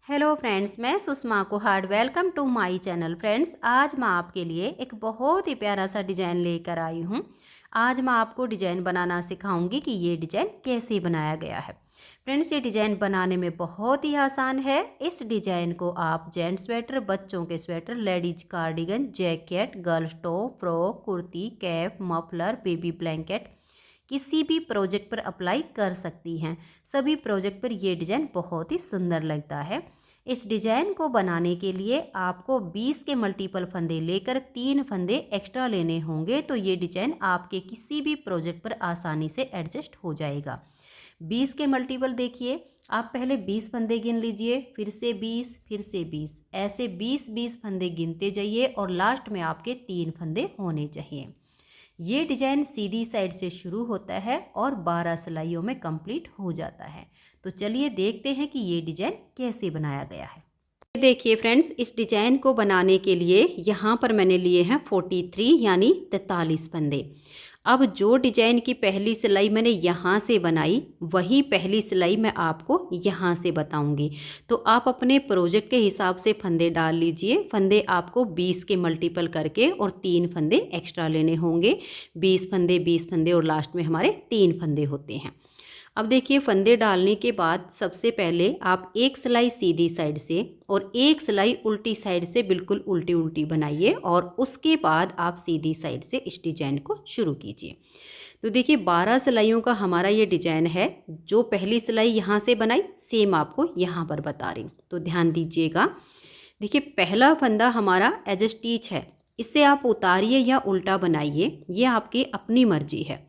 Hello friends, मैं Sushma Kuhad. Welcome to my channel. Friends, आज मैं आपके लिए एक बहुत ही प्यारा सा डिज़ाइन लेकर आई हूँ। आज मैं आपको डिज़ाइन बनाना सिखाऊंगी कि ये डिज़ाइन कैसे बनाया गया है। फ्रेंड्स, ये डिज़ाइन बनाने में बहुत ही आसान है। इस डिज़ाइन को आप जेंट्स स्वेटर, बच्चों के sweater, ladies cardigan, jacket, girls top, frock, kurti, cap, muffler, baby blanket किसी भी प्रोजेक्ट पर अप्लाई कर सकती हैं। सभी प्रोजेक्ट पर ये डिज़ाइन बहुत ही सुंदर लगता है। इस डिज़ाइन को बनाने के लिए आपको 20 के मल्टीपल फंदे लेकर 3 फंदे एक्स्ट्रा लेने होंगे, तो ये डिज़ाइन आपके किसी भी प्रोजेक्ट पर आसानी से एडजस्ट हो जाएगा। 20 के मल्टीपल देखिए, आप पहले 20 फंदे गिन लीजिए, फिर से 20, फिर से 20, ऐसे 20-20 फंदे गिनते जाइए और लास्ट में आपके 3 फंदे होने चाहिए। ये डिज़ाइन सीधी साइड से शुरू होता है और 12 सिलाइयों में कंप्लीट हो जाता है। तो चलिए देखते हैं कि ये डिज़ाइन कैसे बनाया गया है। देखिए फ्रेंड्स, इस डिज़ाइन को बनाने के लिए यहाँ पर मैंने लिए हैं 43 यानी 43 फंदे। अब जो डिज़ाइन की पहली सिलाई मैंने यहाँ से बनाई, वही पहली सिलाई मैं आपको यहाँ से बताऊँगी। तो आप अपने प्रोजेक्ट के हिसाब से फंदे डाल लीजिए। फंदे आपको 20 के मल्टीपल करके और 3 फंदे एक्स्ट्रा लेने होंगे। 20 फंदे और लास्ट में हमारे 3 फंदे होते हैं। अब देखिए, फंदे डालने के बाद सबसे पहले आप एक सिलाई सीधी साइड से और एक सिलाई उल्टी साइड से बिल्कुल उल्टी उल्टी बनाइए और उसके बाद आप सीधी साइड से इस डिजाइन को शुरू कीजिए। तो देखिए, 12 सिलाइयों का हमारा ये डिजाइन है। जो पहली सिलाई यहाँ से बनाई, सेम आपको यहाँ पर बता रही हूँ, तो ध्यान दीजिएगा। देखिए, पहला फंदा हमारा एज स्टिच है। इसे आप उतारिए या उल्टा बनाइए, ये आपकी अपनी मर्जी है।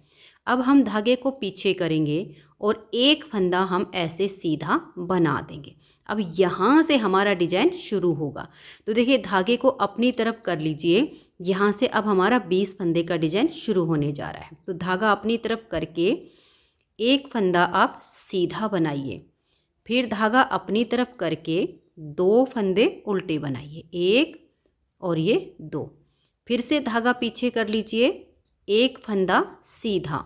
अब हम धागे को पीछे करेंगे और एक फंदा हम ऐसे सीधा बना देंगे। अब यहाँ से हमारा डिजाइन शुरू होगा। तो देखिए, धागे को अपनी तरफ कर लीजिए। यहाँ से अब हमारा 20 फंदे का डिजाइन शुरू होने जा रहा है। तो धागा अपनी तरफ करके एक फंदा आप सीधा बनाइए, फिर धागा अपनी तरफ करके 2 फंदे उल्टे बनाइए, एक और ये 2। फिर से धागा पीछे कर लीजिए, एक फंदा सीधा,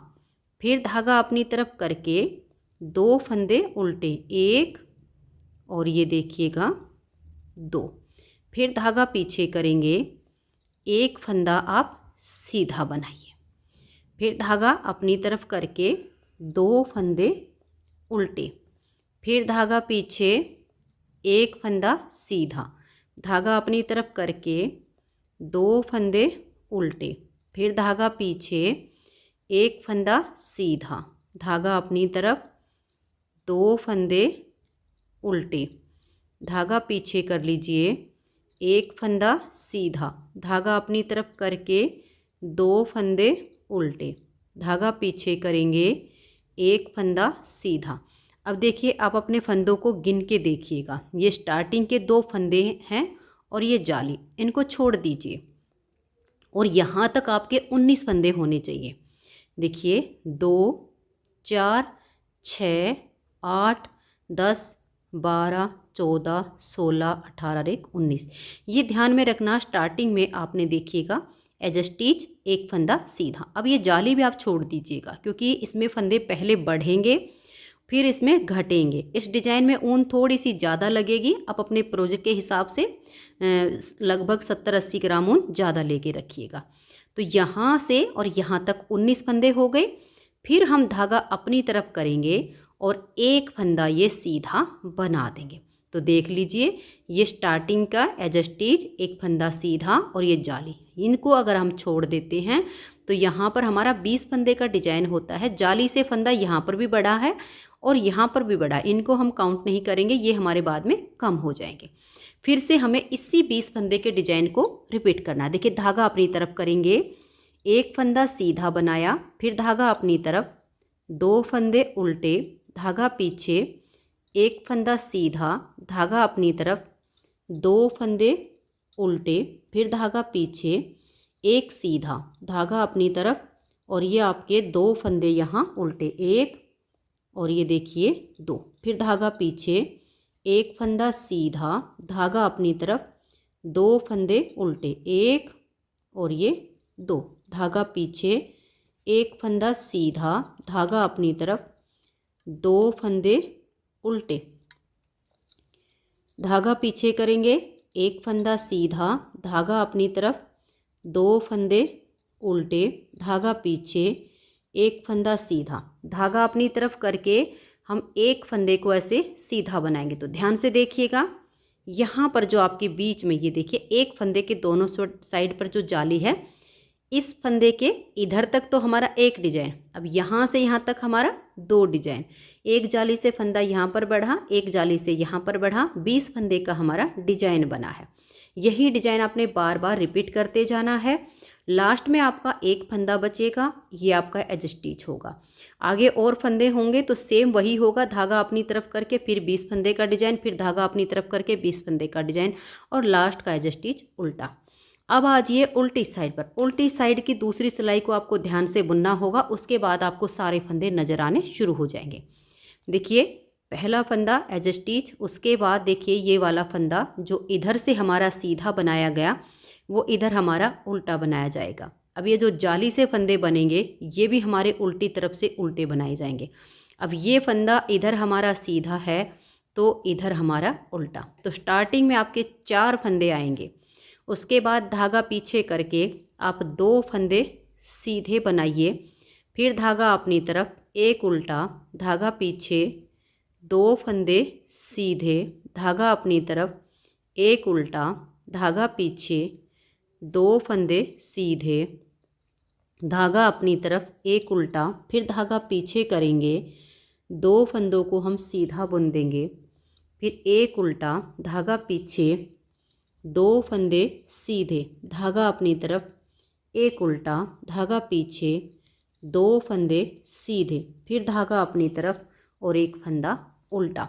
फिर धागा अपनी तरफ करके 2 फंदे उल्टे, एक और ये देखिएगा 2। फिर धागा पीछे करेंगे, एक फंदा आप सीधा बनाइए, फिर धागा अपनी तरफ करके 2 फंदे उल्टे, फिर धागा पीछे, एक फंदा सीधा, धागा अपनी तरफ करके 2 फंदे उल्टे, फिर धागा पीछे, एक फंदा सीधा, धागा अपनी तरफ, 2 फंदे उल्टे, धागा पीछे कर लीजिए, एक फंदा सीधा, धागा अपनी तरफ करके 2 फंदे उल्टे, धागा पीछे करेंगे, एक फंदा सीधा। अब देखिए, आप अपने फंदों को गिन के देखिएगा। ये स्टार्टिंग के 2 फंदे हैं और ये जाली, इनको छोड़ दीजिए और यहाँ तक आपके 19 फंदे होने चाहिए। देखिए, 2, 4, 6, 8, 10, 12, 14, 16, 18, 19। ये ध्यान में रखना, स्टार्टिंग में आपने देखिएगा एज स्टिच एक फंदा सीधा। अब ये जाली भी आप छोड़ दीजिएगा, क्योंकि इसमें फंदे पहले बढ़ेंगे फिर इसमें घटेंगे। इस डिज़ाइन में ऊन थोड़ी सी ज़्यादा लगेगी। आप अपने प्रोजेक्ट के हिसाब से लगभग 70-80 ग्राम ऊन ज़्यादा लेके रखिएगा। तो यहाँ से और यहाँ तक 19 फंदे हो गए। फिर हम धागा अपनी तरफ करेंगे और एक फंदा ये सीधा बना देंगे। तो देख लीजिए, ये स्टार्टिंग का एज स्टिच एक फंदा सीधा और ये जाली, इनको अगर हम छोड़ देते हैं तो यहाँ पर हमारा 20 फंदे का डिजाइन होता है। जाली से फंदा यहाँ पर भी बड़ा है और यहाँ पर भी बड़ा, इनको हम काउंट नहीं करेंगे, ये हमारे बाद में कम हो जाएंगे। फिर से हमें इसी 20 फंदे के डिजाइन को रिपीट करना है। देखिए, धागा अपनी तरफ करेंगे, एक फंदा सीधा बनाया, फिर धागा अपनी तरफ, 2 फंदे उल्टे, धागा पीछे, एक फंदा सीधा, धागा अपनी तरफ, 2 फंदे उल्टे, फिर धागा पीछे, एक सीधा, धागा अपनी तरफ और ये आपके 2 फंदे यहाँ उल्टे, एक और ये देखिए 2, फिर धागा पीछे, एक फंदा सीधा, धागा अपनी तरफ, 2 फंदे उल्टे, एक और ये 2, धागा पीछे, एक फंदा सीधा, धागा अपनी तरफ, 2 फंदे उल्टे, धागा पीछे करेंगे, एक फंदा सीधा, धागा अपनी तरफ, 2 फंदे उल्टे, धागा पीछे, एक फंदा सीधा, धागा अपनी तरफ करके हम एक फंदे को ऐसे सीधा बनाएंगे। तो ध्यान से देखिएगा, यहाँ पर जो आपके बीच में ये देखिए एक फंदे के दोनों साइड पर जो जाली है, इस फंदे के इधर तक तो हमारा एक डिजाइन, अब यहाँ से यहाँ तक हमारा 2 डिजाइन। एक जाली से फंदा यहाँ पर बढ़ा, एक जाली से यहाँ पर बढ़ा, 20 फंदे का हमारा डिजाइन बना है। यही डिजाइन आपने बार बार रिपीट करते जाना है। लास्ट में आपका एक फंदा बचेगा, ये आपका एज स्टिच होगा। आगे और फंदे होंगे तो सेम वही होगा, धागा अपनी तरफ करके फिर 20 फंदे का डिजाइन, फिर धागा अपनी तरफ करके 20 फंदे का डिजाइन, और लास्ट का एज स्टिच उल्टा। अब आ जाइए उल्टी साइड पर। उल्टी साइड की दूसरी सिलाई को आपको ध्यान से बुनना होगा, उसके बाद आपको सारे फंदे नजर आने शुरू हो जाएंगे। देखिए पहला फंदा एज स्टिच, उसके बाद देखिए ये वाला फंदा जो इधर से हमारा सीधा बनाया गया वो इधर हमारा उल्टा बनाया जाएगा। अब ये जो जाली से फंदे बनेंगे ये भी हमारे उल्टी तरफ से उल्टे बनाए जाएंगे। अब ये फंदा इधर हमारा सीधा है तो इधर हमारा उल्टा। तो स्टार्टिंग में आपके 4 फंदे आएंगे, उसके बाद धागा पीछे करके आप 2 फंदे सीधे बनाइए, फिर धागा अपनी तरफ, एक उल्टा, धागा पीछे, 2 फंदे सीधे, धागा अपनी तरफ, एक उल्टा, धागा पीछे, 2 फंदे सीधे, धागा अपनी तरफ, एक उल्टा, फिर धागा पीछे करेंगे, 2 फंदों को हम सीधा बुन देंगे, फिर एक उल्टा, धागा पीछे, 2 फंदे सीधे, धागा अपनी तरफ, एक उल्टा, धागा पीछे, 2 फंदे सीधे, फिर धागा अपनी तरफ और एक फंदा उल्टा।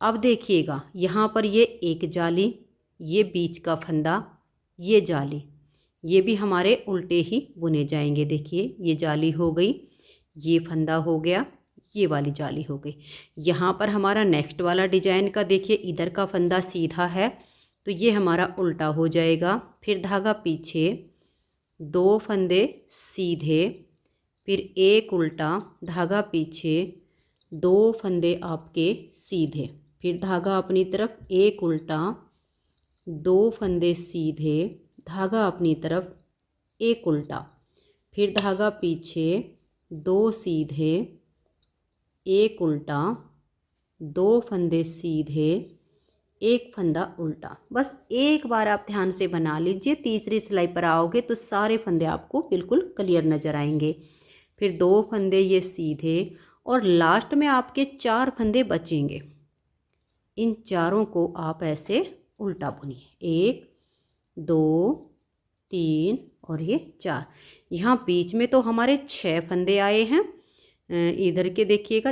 अब देखिएगा यहाँ पर ये एक जाली, ये बीच का फंदा, ये जाली, ये भी हमारे उल्टे ही बुने जाएंगे। देखिए ये जाली हो गई, ये फंदा हो गया, ये वाली जाली हो गई। यहाँ पर हमारा नेक्स्ट वाला डिजाइन का देखिए इधर का फंदा सीधा है तो ये हमारा उल्टा हो जाएगा, फिर धागा पीछे, 2 फंदे सीधे, फिर एक उल्टा, धागा पीछे, 2 फंदे आपके सीधे, फिर धागा अपनी तरफ, एक उल्टा, 2 फंदे सीधे, धागा अपनी तरफ, एक उल्टा, फिर धागा पीछे, 2 सीधे, एक उल्टा, 2 फंदे सीधे, एक फंदा उल्टा। बस एक बार आप ध्यान से बना लीजिए, तीसरी सिलाई पर आओगे तो सारे फंदे आपको बिल्कुल क्लियर नज़र आएंगे। फिर 2 फंदे ये सीधे, और लास्ट में आपके 4 फंदे बचेंगे, इन चारों को आप ऐसे उल्टा बुनिए, 1 2 3 और ये 4। यहाँ बीच में तो हमारे 6 फंदे आए हैं, इधर के देखिएगा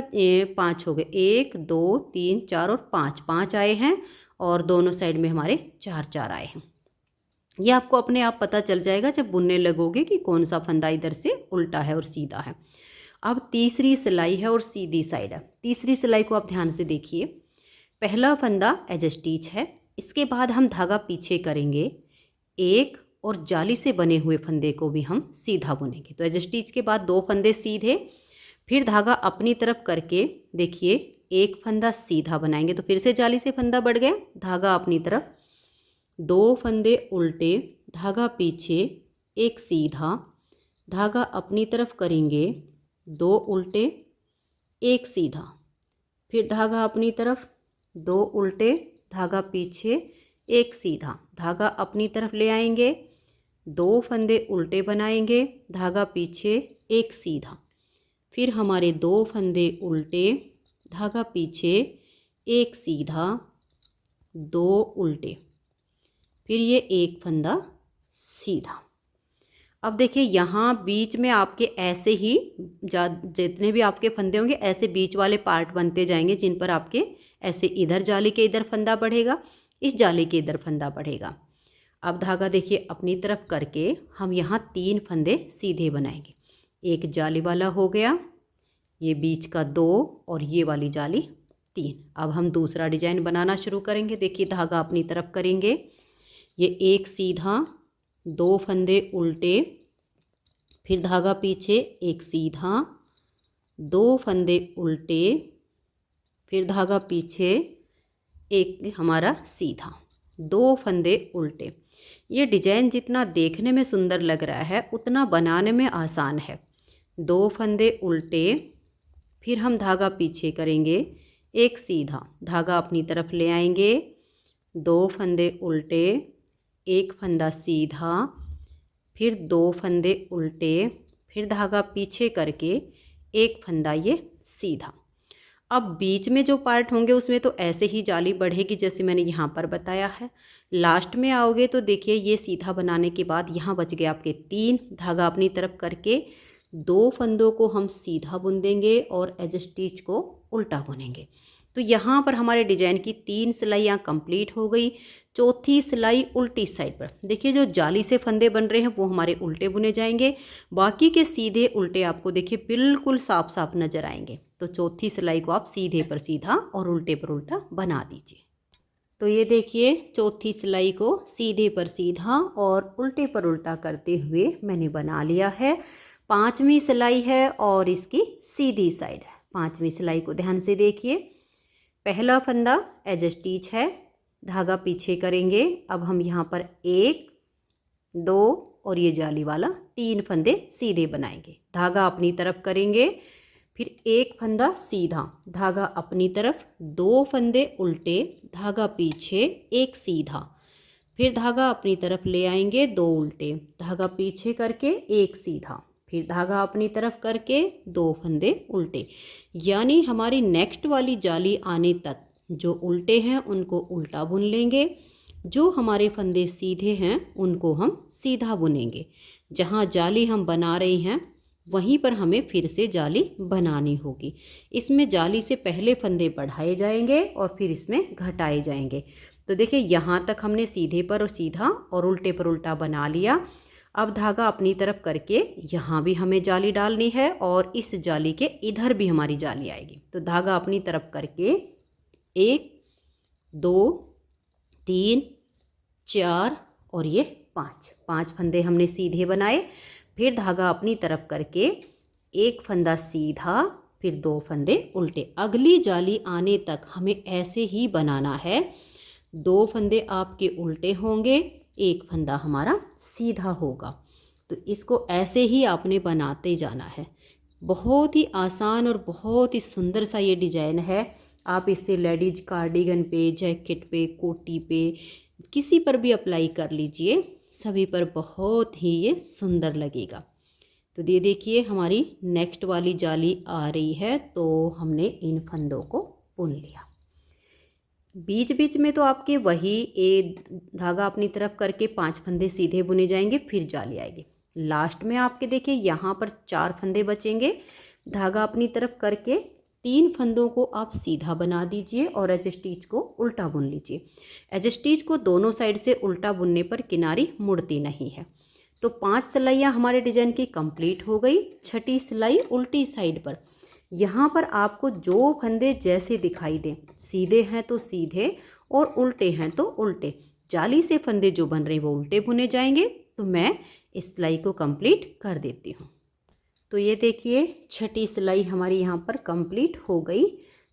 5 हो गए, 1 2 3 4 और 5 आए हैं, और दोनों साइड में हमारे 4 आए हैं। ये आपको अपने आप पता चल जाएगा जब बुनने लगोगे कि कौन सा फंदा इधर से उल्टा है और सीधा है। अब तीसरी सिलाई है और सीधी साइड है। तीसरी सिलाई को आप ध्यान से देखिए, पहला फंदा एज स्टिच है, इसके बाद हम धागा पीछे करेंगे, एक और जाली से बने हुए फंदे को भी हम सीधा बुनेंगे। तो एज स्टिच के बाद 2 फंदे सीधे, फिर धागा अपनी तरफ करके देखिए एक फंदा सीधा बनाएंगे, तो फिर से जाली से फंदा बढ़ गया, धागा अपनी तरफ, 2 फंदे उल्टे, धागा पीछे, एक सीधा, धागा अपनी तरफ करेंगे, 2 उल्टे, एक सीधा, फिर धागा अपनी तरफ, 2 उल्टे, धागा पीछे, एक सीधा, धागा अपनी तरफ ले आएंगे, 2 फंदे उल्टे बनाएंगे, धागा पीछे, एक सीधा, फिर हमारे 2 फंदे उल्टे, धागा पीछे, एक सीधा, 2 उल्टे, फिर ये एक फंदा सीधा। अब देखिए यहाँ बीच में आपके ऐसे ही जितने भी आपके फंदे होंगे ऐसे बीच वाले पार्ट बनते जाएंगे, जिन पर आपके ऐसे इधर जाली के इधर फंदा बढ़ेगा, इस जाली के इधर फंदा बढ़ेगा। अब धागा देखिए अपनी तरफ करके हम यहाँ 3 फंदे सीधे बनाएंगे, एक जाली वाला हो गया, ये बीच का 2 और ये वाली जाली 3। अब हम दूसरा डिजाइन बनाना शुरू करेंगे। देखिए धागा अपनी तरफ करेंगे, ये एक सीधा, 2 फंदे उल्टे, फिर धागा पीछे, एक सीधा, 2 फंदे उल्टे, फिर धागा पीछे, एक हमारा सीधा, 2 फंदे उल्टे। ये डिजाइन जितना देखने में सुंदर लग रहा है उतना बनाने में आसान है। 2 फंदे उल्टे, फिर हम धागा पीछे करेंगे, एक सीधा, धागा अपनी तरफ ले आएंगे, 2 फंदे उल्टे, एक फंदा सीधा, फिर 2 फंदे उल्टे, फिर धागा पीछे करके एक फंदा ये सीधा। अब बीच में जो पार्ट होंगे उसमें तो ऐसे ही जाली बढ़ेगी जैसे मैंने यहाँ पर बताया है। लास्ट में आओगे तो देखिए ये सीधा बनाने के बाद यहाँ बच गए आपके 3, धागा अपनी तरफ करके 2 फंदों को हम सीधा बुन देंगे और एज स्टिच को उल्टा बुनेंगे। तो यहाँ पर हमारे डिजाइन की 3 सिलाइयाँ कंप्लीट हो गई। चौथी सिलाई उल्टी साइड पर देखिए जो जाली से फंदे बन रहे हैं वो हमारे उल्टे बुने जाएंगे, बाकी के सीधे उल्टे आपको देखिए बिल्कुल साफ साफ नजर आएंगे। तो चौथी सिलाई को आप सीधे पर सीधा और उल्टे पर उल्टा बना दीजिए। तो ये देखिए चौथी सिलाई को सीधे पर सीधा और उल्टे पर उल्टा करते हुए मैंने बना लिया है। 5वीं सिलाई है और इसकी सीधी साइड है। 5वीं सिलाई को ध्यान से देखिए, पहला फंदा एज स्टिच है, धागा पीछे करेंगे। अब हम यहाँ पर 1, 2 और ये जाली वाला 3 फंदे सीधे बनाएंगे, धागा अपनी तरफ करेंगे, फिर एक फंदा सीधा, धागा अपनी तरफ, 2 फंदे उल्टे, धागा पीछे, एक सीधा, फिर धागा अपनी तरफ ले आएंगे, 2 उल्टे, धागा पीछे करके एक सीधा, फिर धागा अपनी तरफ करके 2 फंदे उल्टे। यानी हमारी नेक्स्ट वाली जाली आने तक जो उल्टे हैं उनको उल्टा बुन लेंगे, जो हमारे फंदे सीधे हैं उनको हम सीधा बुनेंगे। जहाँ जाली हम बना रहे हैं वहीं पर हमें फिर से जाली बनानी होगी। इसमें जाली से पहले फंदे बढ़ाए जाएंगे और फिर इसमें घटाए जाएंगे। तो देखिए यहाँ तक हमने सीधे पर सीधा और उल्टे पर उल्टा बना लिया। अब धागा अपनी तरफ करके यहाँ भी हमें जाली डालनी है और इस जाली के इधर भी हमारी जाली आएगी। तो धागा अपनी तरफ करके 1, 2, 3, 4 और ये 5 फंदे हमने सीधे बनाए। फिर धागा अपनी तरफ करके एक फंदा सीधा, फिर 2 फंदे उल्टे। अगली जाली आने तक हमें ऐसे ही बनाना है। 2 फंदे आपके उल्टे होंगे, एक फंदा हमारा सीधा होगा। तो इसको ऐसे ही आपने बनाते जाना है। बहुत ही आसान और बहुत ही सुंदर सा ये डिजाइन है। आप इसे लेडीज कार्डिगन पे, जैकेट पे, कोटी पे, किसी पर भी अप्लाई कर लीजिए, सभी पर बहुत ही ये सुंदर लगेगा। तो ये देखिए हमारी नेक्स्ट वाली जाली आ रही है, तो हमने इन फंदों को बुन लिया। बीच बीच में तो आपके वही धागा अपनी तरफ करके 5 फंदे सीधे बुने जाएंगे, फिर जाली आएगी। लास्ट में आपके देखिए यहाँ पर 4 फंदे बचेंगे, धागा अपनी तरफ करके 3 फंदों को आप सीधा बना दीजिए और एज स्टिच को उल्टा बुन लीजिए। एज स्टिच को दोनों साइड से उल्टा बुनने पर किनारी मुड़ती नहीं है। तो 5 सिलाइयाँ हमारे डिजाइन की कंप्लीट हो गई। 6ठी सिलाई उल्टी साइड पर, यहाँ पर आपको जो फंदे जैसे दिखाई दें, सीधे हैं तो सीधे और उल्टे हैं तो उल्टे, जाली से फंदे जो बन रहे हैं वो उल्टे बुने जाएंगे। तो मैं इस सिलाई को कंप्लीट कर देती हूँ। तो ये देखिए 6ठी सिलाई हमारी यहाँ पर कंप्लीट हो गई।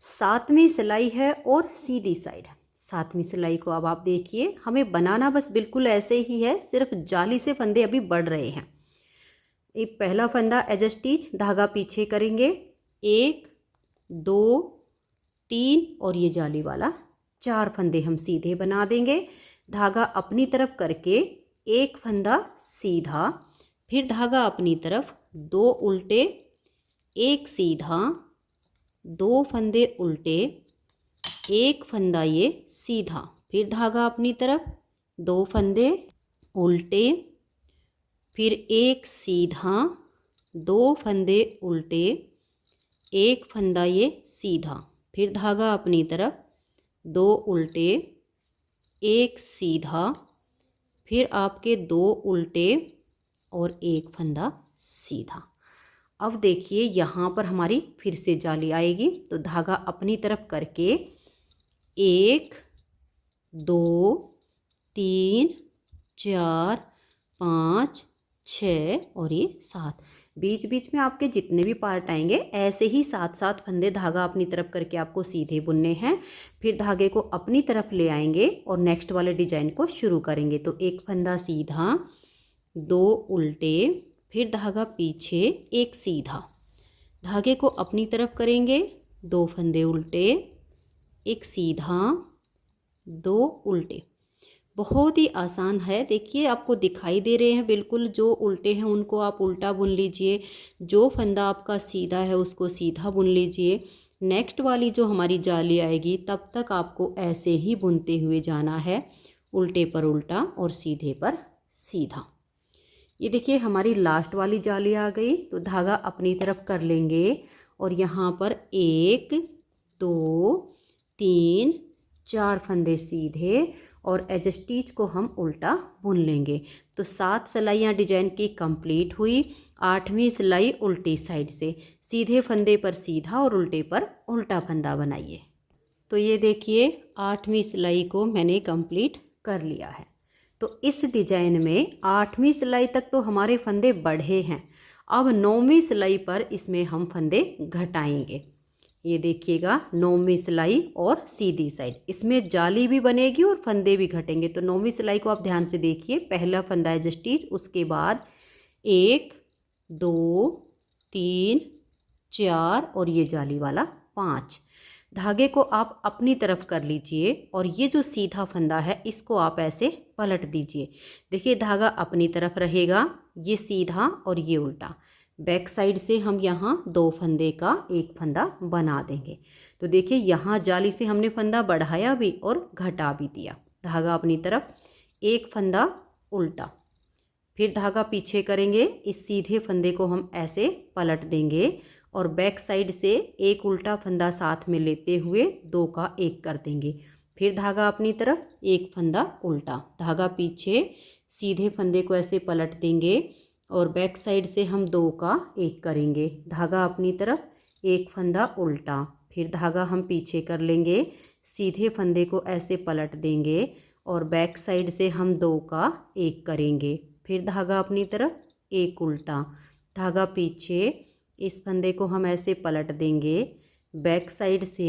7वीं सिलाई है और सीधी साइड है। 7वीं सिलाई को अब आप देखिए, हमें बनाना बस बिल्कुल ऐसे ही है, सिर्फ जाली से फंदे अभी बढ़ रहे हैं। एक पहला फंदा एज स्टिच, धागा पीछे करेंगे, 1, 2, 3 और ये जाली वाला 4 फंदे हम सीधे बना देंगे। धागा अपनी तरफ करके एक फंदा सीधा, फिर धागा अपनी तरफ, 2 उल्टे, एक सीधा, 2 फंदे उल्टे, एक फंदा ये सीधा, फिर धागा अपनी तरफ, 2 फंदे उल्टे, फिर एक सीधा, 2 फंदे उल्टे, एक फंदा ये सीधा, फिर धागा अपनी तरफ, 2 उल्टे, एक सीधा, फिर आपके 2 उल्टे और एक फंदा सीधा। अब देखिए यहाँ पर हमारी फिर से जाली आएगी। तो धागा अपनी तरफ करके 1, 2, 3, 4, 5, 6 और ये 7, बीच बीच में आपके जितने भी पार्ट आएंगे ऐसे ही 7-7 फंदे धागा अपनी तरफ करके आपको सीधे बुनने हैं। फिर धागे को अपनी तरफ ले आएंगे और नेक्स्ट वाले डिजाइन को शुरू करेंगे। तो एक फंदा सीधा, 2 उल्टे, फिर धागा पीछे, एक सीधा, धागे को अपनी तरफ करेंगे, 2 फंदे उल्टे, एक सीधा, 2 उल्टे। बहुत ही आसान है। देखिए आपको दिखाई दे रहे हैं बिल्कुल, जो उल्टे हैं उनको आप उल्टा बुन लीजिए, जो फंदा आपका सीधा है उसको सीधा बुन लीजिए। नेक्स्ट वाली जो हमारी जाली आएगी तब तक आपको ऐसे ही बुनते हुए जाना है, उल्टे पर उल्टा और सीधे पर सीधा। ये देखिए हमारी लास्ट वाली जाली आ गई। तो धागा अपनी तरफ कर लेंगे और यहाँ पर 1, 2, 3, 4 फंदे सीधे और एज स्टिच को हम उल्टा बुन लेंगे। तो 7 सिलाइयाँ डिजाइन की कंप्लीट हुई। 8वीं सिलाई उल्टी साइड से, सीधे फंदे पर सीधा और उल्टे पर उल्टा फंदा बनाइए। तो ये देखिए 8वीं सिलाई को मैंने कंप्लीट कर लिया है। तो इस डिजाइन में 8वीं सिलाई तक तो हमारे फंदे बढ़े हैं। अब 9वीं सिलाई पर इसमें हम फंदे घटाएंगे। ये देखिएगा 9वीं सिलाई और सीधी साइड, इसमें जाली भी बनेगी और फंदे भी घटेंगे। तो 9वीं सिलाई को आप ध्यान से देखिए। पहला फंदा है स्टिच, उसके बाद 1, 2, 3, 4 और ये जाली वाला 5। धागे को आप अपनी तरफ कर लीजिए और ये जो सीधा फंदा है इसको आप ऐसे पलट दीजिए। देखिए धागा अपनी तरफ रहेगा, ये सीधा और ये उल्टा। बैक साइड से हम यहाँ 2 फंदे का एक फंदा बना देंगे। तो देखिए यहाँ जाली से हमने फंदा बढ़ाया भी और घटा भी दिया। धागा अपनी तरफ, एक फंदा उल्टा, फिर धागा पीछे करेंगे, इस सीधे फंदे को हम ऐसे पलट देंगे और बैक साइड से एक उल्टा फंदा साथ में लेते हुए 2 का एक कर देंगे। फिर धागा अपनी तरफ, एक फंदा उल्टा, धागा पीछे, सीधे फंदे को ऐसे पलट देंगे और बैक साइड से हम 2 का एक करेंगे। धागा अपनी तरफ, एक फंदा उल्टा, फिर धागा हम पीछे कर लेंगे, सीधे फंदे को ऐसे पलट देंगे और बैक साइड से हम 2 का एक करेंगे। फिर धागा अपनी तरफ, एक उल्टा, धागा पीछे, इस फंदे को हम ऐसे पलट देंगे, बैक साइड से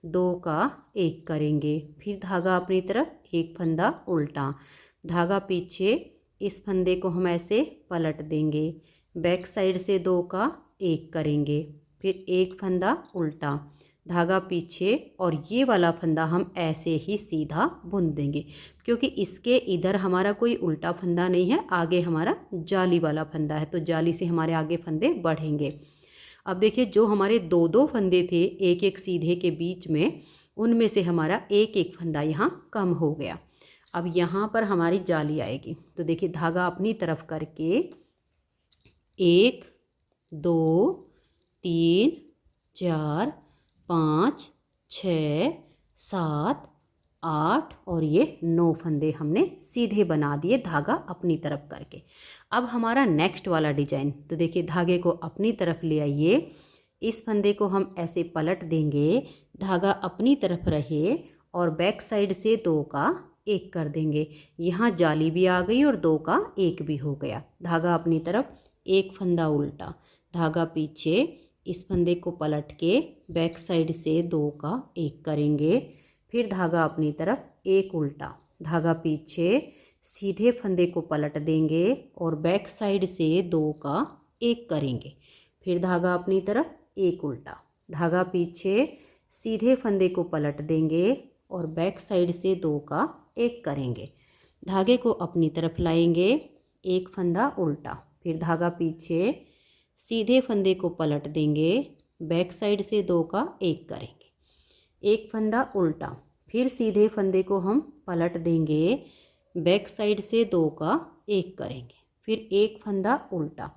2 का एक करेंगे। फिर धागा अपनी तरफ, एक फंदा उल्टा, धागा पीछे, इस फंदे को हम ऐसे पलट देंगे, बैक साइड से 2 का एक करेंगे। फिर एक फंदा उल्टा, धागा पीछे और ये वाला फंदा हम ऐसे ही सीधा बुन देंगे, क्योंकि इसके इधर हमारा कोई उल्टा फंदा नहीं है, आगे हमारा जाली वाला फंदा है। तो जाली से हमारे आगे फंदे बढ़ेंगे। अब देखिए जो हमारे 2-2 फंदे थे एक एक सीधे के बीच में, उनमें से हमारा एक एक फंदा यहाँ कम हो गया। अब यहाँ पर हमारी जाली आएगी। तो देखिए धागा अपनी तरफ करके 1, 2, 3, 4, 5, 6, 7, 8 और ये 9 फंदे हमने सीधे बना दिए धागा अपनी तरफ करके। अब हमारा नेक्स्ट वाला डिजाइन, तो देखिए धागे को अपनी तरफ ले आइए, इस फंदे को हम ऐसे पलट देंगे, धागा अपनी तरफ रहे और बैक साइड से 2 का एक कर देंगे। यहाँ जाली भी आ गई और 2 का एक भी हो गया। धागा अपनी तरफ, एक फंदा उल्टा, धागा पीछे, इस फंदे को पलट के बैक साइड से 2 का एक करेंगे। फिर धागा अपनी तरफ, एक उल्टा, धागा पीछे, सीधे फंदे को पलट देंगे और बैक साइड से 2 का एक करेंगे। फिर धागा अपनी तरफ, एक उल्टा, धागा पीछे, सीधे फंदे को पलट देंगे और बैक साइड से 2 का एक करेंगे। धागे को अपनी तरफ लाएंगे, एक फंदा उल्टा, फिर धागा पीछे, सीधे फंदे को पलट देंगे, बैक साइड से 2 का एक करेंगे, एक फंदा उल्टा, फिर सीधे फंदे को हम पलट देंगे, बैक साइड से 2 का एक करेंगे, फिर एक फंदा उल्टा,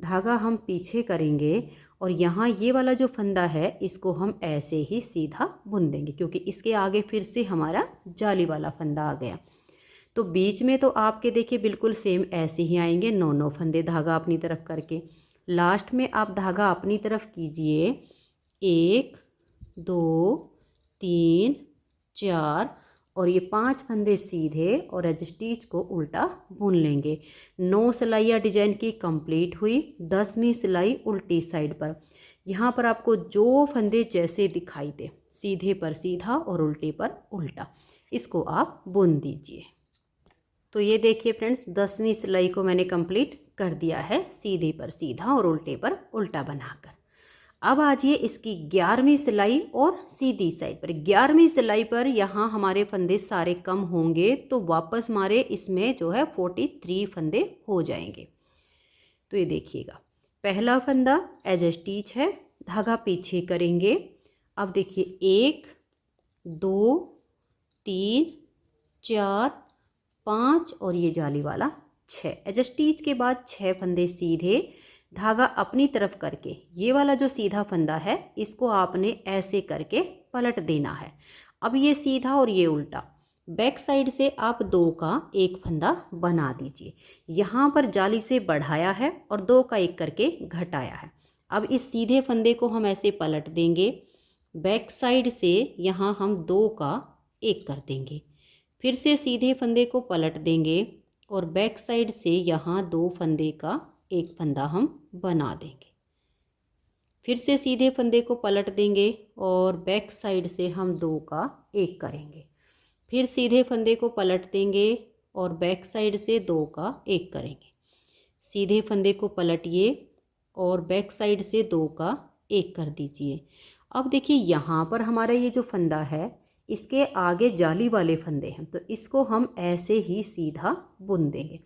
धागा हम पीछे करेंगे और यहाँ ये वाला जो फंदा है इसको हम ऐसे ही सीधा बुन देंगे, क्योंकि इसके आगे फिर से हमारा जाली वाला फंदा आ गया। तो बीच में तो आपके देखिए बिल्कुल सेम ऐसे ही आएंगे 9-9 फंदे धागा अपनी तरफ करके। लास्ट में आप धागा अपनी तरफ कीजिए, 1, 2, 3, 4 और ये 5 फंदे सीधे और एज स्टिच को उल्टा बुन लेंगे। 9 सिलाइयाँ डिजाइन की कंप्लीट हुई। 10वीं सिलाई उल्टी साइड पर। यहाँ पर आपको जो फंदे जैसे दिखाई दे, सीधे पर सीधा और उल्टे पर उल्टा, इसको आप बुन दीजिए। तो ये देखिए फ्रेंड्स, 10वीं सिलाई को मैंने कंप्लीट कर दिया है, सीधे पर सीधा और उल्टे पर उल्टा बनाकर। अब आजिए इसकी 11वीं सिलाई और सीधी साइड पर। 11वीं सिलाई पर यहाँ हमारे फंदे सारे कम होंगे, तो वापस हमारे इसमें जो है 43 फंदे हो जाएंगे। तो ये देखिएगा, पहला फंदा एज स्टिच है, धागा पीछे करेंगे। अब देखिए 1 2 3 4 5 और ये जाली वाला 6। एज स्टिच के बाद 6 फंदे सीधे, धागा अपनी तरफ करके ये वाला जो सीधा फंदा है इसको आपने ऐसे करके पलट देना है। अब ये सीधा और ये उल्टा, बैक साइड से आप 2 का एक फंदा बना दीजिए। यहाँ पर जाली से बढ़ाया है और 2 का एक करके घटाया है। अब इस सीधे फंदे को हम ऐसे पलट देंगे, बैक साइड से यहाँ हम 2 का एक कर देंगे, फिर से सीधे फंदे को पलट देंगे और बैक साइड से यहाँ 2 फंदे का एक फंदा हम बना देंगे। फिर से सीधे फंदे को पलट देंगे और बैक साइड से हम 2 का एक करेंगे। फिर सीधे फंदे को पलट देंगे और बैक साइड से 2 का एक करेंगे। सीधे फंदे को पलटिए और बैक साइड से 2 का एक कर दीजिए। अब देखिए यहाँ पर हमारा ये जो फंदा है इसके आगे जाली वाले फंदे हैं, तो इसको हम ऐसे ही सीधा बुन देंगे।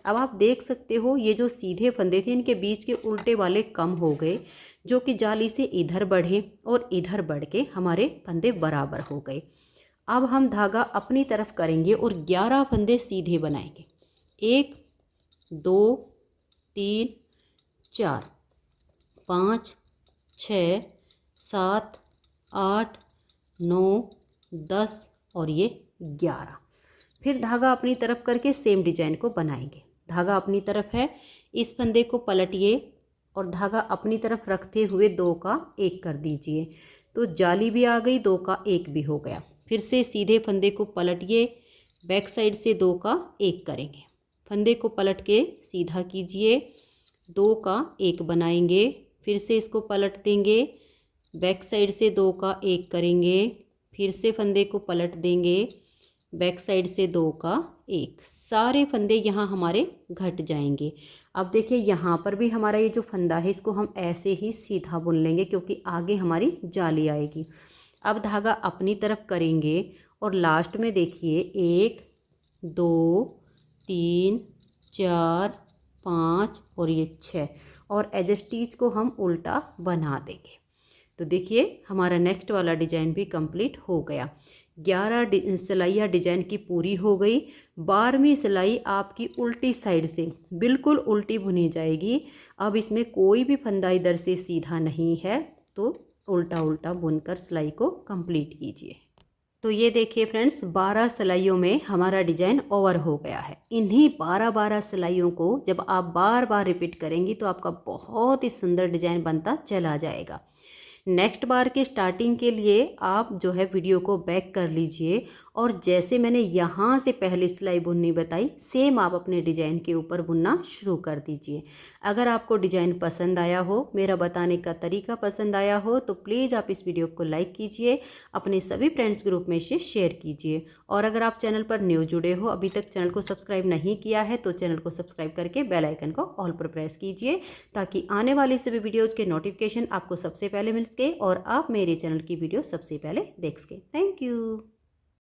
अब आप देख सकते हो ये जो सीधे फंदे थे इनके बीच के उल्टे वाले कम हो गए, जो कि जाली से इधर बढ़े और इधर बढ़ के हमारे फंदे बराबर हो गए। अब हम धागा अपनी तरफ करेंगे और 11 फंदे सीधे बनाएंगे। 1 2 3 4 5 6 7 8 9 10 और ये 11। फिर धागा अपनी तरफ करके सेम डिजाइन को बनाएंगे। धागा अपनी तरफ है, इस फंदे को पलटिए और धागा अपनी तरफ रखते हुए 2 का एक कर दीजिए, तो जाली भी आ गई, 2 का एक भी हो गया। फिर से सीधे फंदे को पलटिए, बैक साइड से 2 का एक करेंगे, फंदे को पलट के सीधा कीजिए, 2 का एक बनाएंगे, फिर से इसको पलट देंगे, बैक साइड से 2 का एक करेंगे, फिर से फंदे को पलट देंगे, बैक साइड से 2 का एक। सारे फंदे यहाँ हमारे घट जाएंगे। अब देखिए यहाँ पर भी हमारा ये जो फंदा है इसको हम ऐसे ही सीधा बुन लेंगे, क्योंकि आगे हमारी जाली आएगी। अब धागा अपनी तरफ करेंगे और लास्ट में देखिए 1 2 3 4 5 और ये 6 और एज स्टिच को हम उल्टा बना देंगे। तो देखिए हमारा नेक्स्ट वाला डिजाइन भी कंप्लीट हो गया। 11 सिलाइयाँ डिजाइन की पूरी हो गई। 12वीं सिलाई आपकी उल्टी साइड से बिल्कुल उल्टी बुनी जाएगी। अब इसमें कोई भी फंदा इधर से सीधा नहीं है, तो उल्टा उल्टा बुनकर सिलाई को कंप्लीट कीजिए। तो ये देखिए फ्रेंड्स, 12 सिलाइयों में हमारा डिजाइन ओवर हो गया है। इन्हीं 12 सिलाइयों को जब आप बार बार रिपीट करेंगी तो आपका बहुत ही सुंदर डिजाइन बनता चला जाएगा। नेक्स्ट बार के स्टार्टिंग के लिए आप जो है वीडियो को बैक कर लीजिए और जैसे मैंने यहाँ से पहले सिलाई बुननी बताई सेम आप अपने डिजाइन के ऊपर बुनना शुरू कर दीजिए। अगर आपको डिजाइन पसंद आया हो, मेरा बताने का तरीका पसंद आया हो, तो प्लीज़ आप इस वीडियो को लाइक कीजिए, अपने सभी फ्रेंड्स ग्रुप में इसे शेयर कीजिए। और अगर आप चैनल पर न्यू जुड़े हो, अभी तक चैनल को सब्सक्राइब नहीं किया है, तो चैनल को सब्सक्राइब करके बेल आइकन को ऑल पर प्रेस कीजिए, ताकि आने वाले सभी वीडियोज़ के नोटिफिकेशन आपको सबसे पहले मिल सके और आप मेरे चैनल की वीडियो सबसे पहले देख सकें। Thank you.